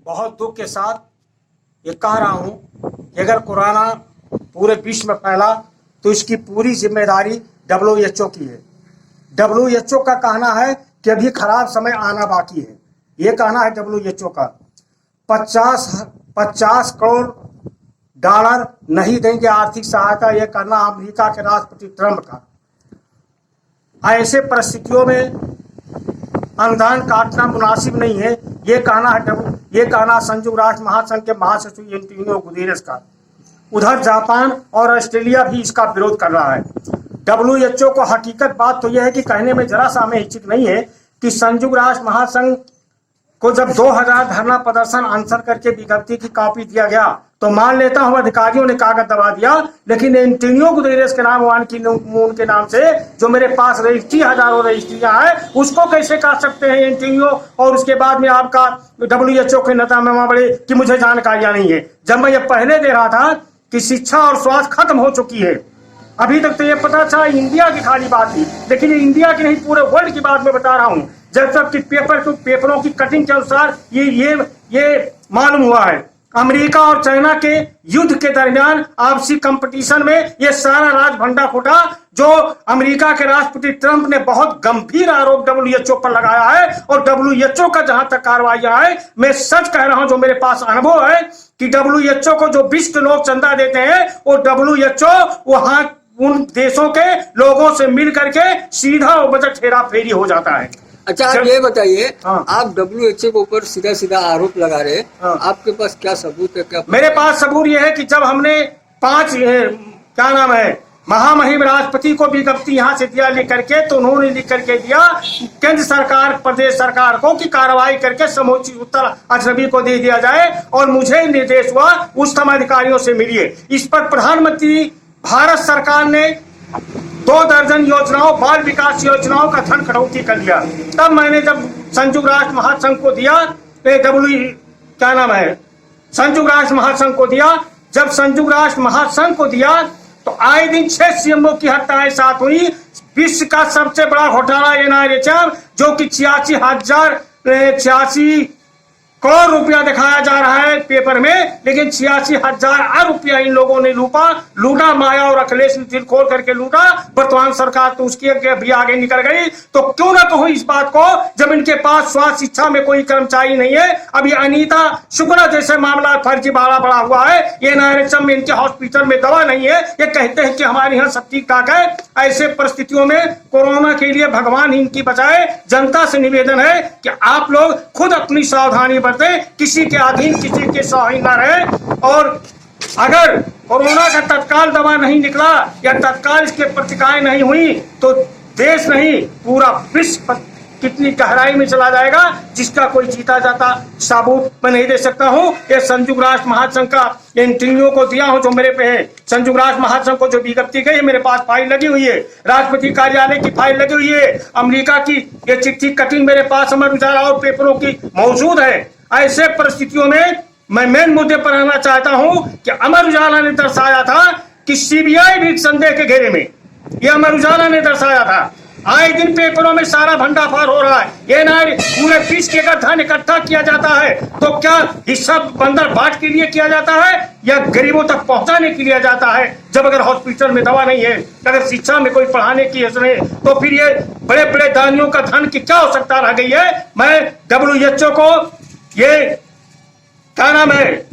बहुत दुख के साथ ये कह रहा हूं कि अगर कोरोना पूरे विश्व में फैला तो इसकी पूरी जिम्मेदारी WHO की है। WHO का कहना है कि अभी खराब समय आना बाकी है। ये कहना है WHO का। 50 करोड़ डॉलर नहीं देंगे आर्थिक सहायता, यह कहना अमेरिका के राष्ट्रपति ट्रंप का। ऐसे परिस्थितियों में अनुदान काटना मुनासिब नहीं है, ये कहना संयुक्त राष्ट्र महासंघ के महासचिव एंटोनियो गुतेरेस का। उधर जापान और ऑस्ट्रेलिया भी इसका विरोध कर रहा है। WHO को हकीकत बात तो यह है कि कहने में जरा सा हमें हिचक नहीं है कि संयुक्त राष्ट्र महासंघ को जब 2000 धरना प्रदर्शन आंसर करके विज्ञप्ति की कॉपी दिया गया तो मान लेता हूं अधिकारियों ने कागज दबा दिया, लेकिन एंटोनियो गुतेरेस के नाम वान की मून के नाम से जो मेरे पास रजिस्ट्री हजारों रजिस्ट्रियां हैं उसको कैसे काट सकते हैं एंटोनियो? और उसके बाद में आपका WHO के नेता में बड़े कि मुझे जानकारियां नहीं है, जब मैं ये पहले दे रहा था कि शिक्षा और स्वास्थ्य खत्म हो चुकी है। अभी तक तो ये पता चला इंडिया की खाली बात थी, लेकिन ये इंडिया की नहीं पूरे वर्ल्ड की बात मैं बता रहा हूं। जब तक कि पेपरों की कटिंग के अनुसार ये मालूम हुआ है, अमेरिका और चाइना के युद्ध के दरमियान आपसी कंपटीशन में ये सारा राज भंडा फूटा, जो अमेरिका के राष्ट्रपति ट्रंप ने बहुत गंभीर आरोप WHO पर लगाया है। और WHO का जहां तक कार्रवाइयां है, मैं सच कह रहा हूं, जो मेरे पास अनुभव है कि WHO को जो 20 लोग चंदा देते हैं वो WHO वहां उन देशों के लोगों से मिल करके सीधा बजट हेरा फेरी हो जाता है। अच्छा, आप ये बताइए, हाँ। आप WHO के ऊपर सीधा सीधा आरोप लगा रहे हैं, हाँ। आपके पास क्या सबूत है? क्या मेरे पास सबूत ये है कि जब हमने 5 महामहिम राष्ट्रपति को विज्ञप्ति यहाँ से दिया लिख करके, तो उन्होंने लिख करके दिया केंद्र सरकार प्रदेश सरकार को कि कार्रवाई करके समूची उत्तर अजनबी को दे दिया जाए, और मुझे निर्देश हुआ उच्चतम अधिकारियों से मिलिए। इस पर प्रधानमंत्री भारत सरकार ने 2 दर्जन योजनाओं, बाल विकास योजनाओं का धन कटौती कर लिया। तब मैंने जब संयुक्त राष्ट्र महासंघ को दिया, संयुक्त राष्ट्र महासंघ को दिया, जब संयुक्त राष्ट्र महासंघ को दिया तो आए दिन 6 CMO की हत्याएं साथ हुई। विश्व का सबसे बड़ा घोटाला NIRHM, जो कि 86 करोड़ रुपया दिखाया जा रहा है पेपर में, लेकिन 86,000 रुपया इन लोगों ने लूटा। माया और अखिलेश ने दिल खोल करके लूटा। वर्तमान सरकार तो उसकी भी आगे निकल गई। तो क्यों ना कहूं इस बात को, जब इनके पास स्वास्थ्य शिक्षा में कोई कर्मचारी नहीं है। अभी अनीता शुक्ला जैसे मामला फर्जी बड़ा हुआ है, ये NIRHM में इनके हॉस्पिटल में दवा नहीं है, ये कहते हैं कि हमारे यहाँ सब ठीक ठाक है। ऐसे परिस्थितियों में कोरोना के लिए भगवान ही इनकी बचाए। जनता से निवेदन है कि आप लोग खुद अपनी सावधानी बरतें, किसी के अधीन, किसी के स्वाधीन न रहे। और अगर कोरोना का तत्काल दवा नहीं निकला या तत्काल इसके प्रतिक्रियाएं नहीं हुई तो देश नहीं पूरा विश्व कितनी गहराई में चला जाएगा, जिसका कोई जीता जाता सबूत मैं नहीं दे सकता हूं। ये संयुक्त राष्ट्र महासंघ का एंटोनियो को दिया हूं, जो मेरे पे है। संयुक्त राष्ट्र महासंघ को जो विज्ञप्ति गई, मेरे पास फाइल लगी हुई है, राष्ट्रपति कार्यालय की फाइल लगी हुई है, अमेरिका की ये चिट्ठी कटिंग मेरे पास अमर उजाला और पेपरों की मौजूद है। ऐसे परिस्थितियों में मैं मेन मुद्दे पर आना चाहता हूं कि अमर उजाला ने दर्शाया था कि CBI भी संदेह के घेरे में, यह अमर उजाला ने दर्शाया था। आए दिन पेपरों में सारा भंडाफोड़ हो रहा है। ये पूरे विश्व के अगर धन इकट्ठा किया जाता है तो क्या हिस्सा बंदर बाट के लिए किया जाता है या गरीबों तक पहुंचाने के लिए जाता है? जब अगर हॉस्पिटल में दवा नहीं है, अगर शिक्षा में कोई पढ़ाने की हैसियत नहीं, तो फिर ये बड़े बड़े दानियों का धन की क्या आवश्यकता रह गई है? मैं WHO को ये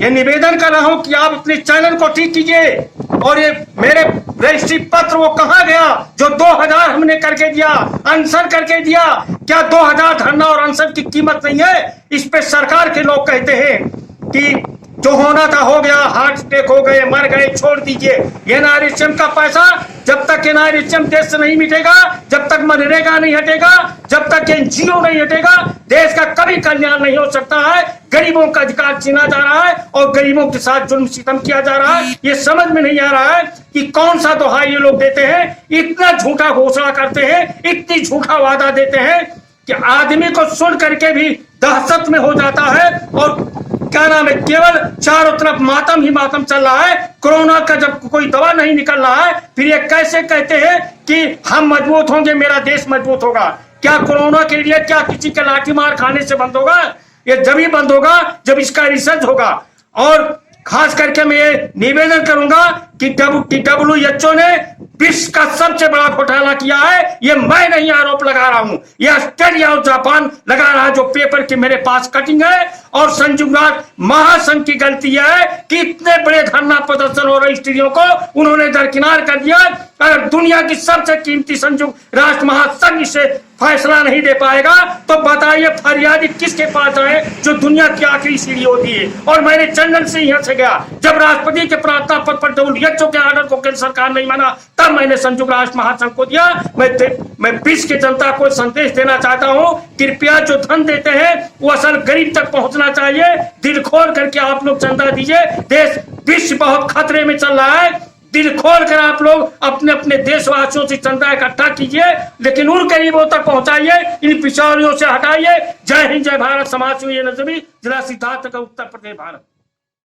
निवेदन कर रहा हूं कि आप अपने चैनल को ठीक कीजिए। और ये मेरे रजिस्ट्री पत्र वो कहां गया जो 2000 हमने करके दिया, आंसर करके दिया? क्या 2000 धरना और आंसर की कीमत नहीं है? इस पे सरकार के लोग कहते हैं कि जो होना था हो गया, हार्ट अटैक हो गए, मर गए, छोड़ दीजिए। ये NIRHM का पैसा जब तक NIRHM देश से नहीं मिटेगा, जब तक मनरेगा नहीं हटेगा, जब तक NGO नहीं हटेगा, देश का कभी कल्याण नहीं हो सकता है। गरीबों का अधिकार छीना जा रहा है और गरीबों के साथ जुल्म सितम किया जा रहा है। ये समझ में नहीं आ रहा है कि कौन सा दोहा ये लोग देते हैं, इतना झूठा घोषणा करते हैं, इतनी झूठा वादा देते हैं कि आदमी को सुन करके भी दहशत में हो जाता है। और केवल चारों तरफ मातम ही मातम चल रहा है। कोरोना का जब कोई दवा नहीं निकल रहा है, फिर ये कैसे कहते हैं कि हम मजबूत होंगे, मेरा देश मजबूत होगा? क्या कोरोना के लिए क्या किसी के लाठी मार खाने से बंद होगा? ये जब ही बंद होगा जब इसका रिसर्च होगा। और खास करके मैं ये निवेदन करूंगा कि WHO ने विश्व का सबसे बड़ा घोटाला किया है। ये मैं नहीं आरोप लगा रहा हूं, ये ऑस्ट्रेलिया और जापान लगा रहा है, जो पेपर की मेरे पास कटिंग है। और संयुक्त राष्ट्र महासंघ की गलती है कि इतने बड़े धरना प्रदर्शन हो रही स्थितियों को उन्होंने दरकिनार कर दिया। अगर दुनिया की सबसे कीमती संयुक्त राष्ट्र महासंघ से फैसला नहीं दे पाएगा तो बताइए फरियादी किसके पास आए, जो दुनिया की आखिरी सीढ़ी होती है। और मैंने चंदन से यहां से गया, जब राष्ट्रपति के प्रार्थना पत्र पर WHO के आर्डर को केंद्र सरकार नहीं माना तब मैंने संयुक्त राष्ट्र महासंघ को दिया। मैं विश्व की जनता को संदेश देना चाहता हूं, कृपया जो धन देते हैं वो असल गरीब तक पहुंचना चाहिए। दिल खोल करके आप लोग चंदा दीजिए। देश विश्व बहुत खतरे में चल रहा है, दिल खोल कर आप लोग अपने अपने देशवासियों से चंदा इकट्ठा कीजिए, लेकिन उन गरीबों तक पहुंचाइए, इन पिछड़ियों से हटाइए। जय हिंद, जय भारत। समाज सेवी नजमी, जिला सिद्धार्थनगर, उत्तर प्रदेश, भारत।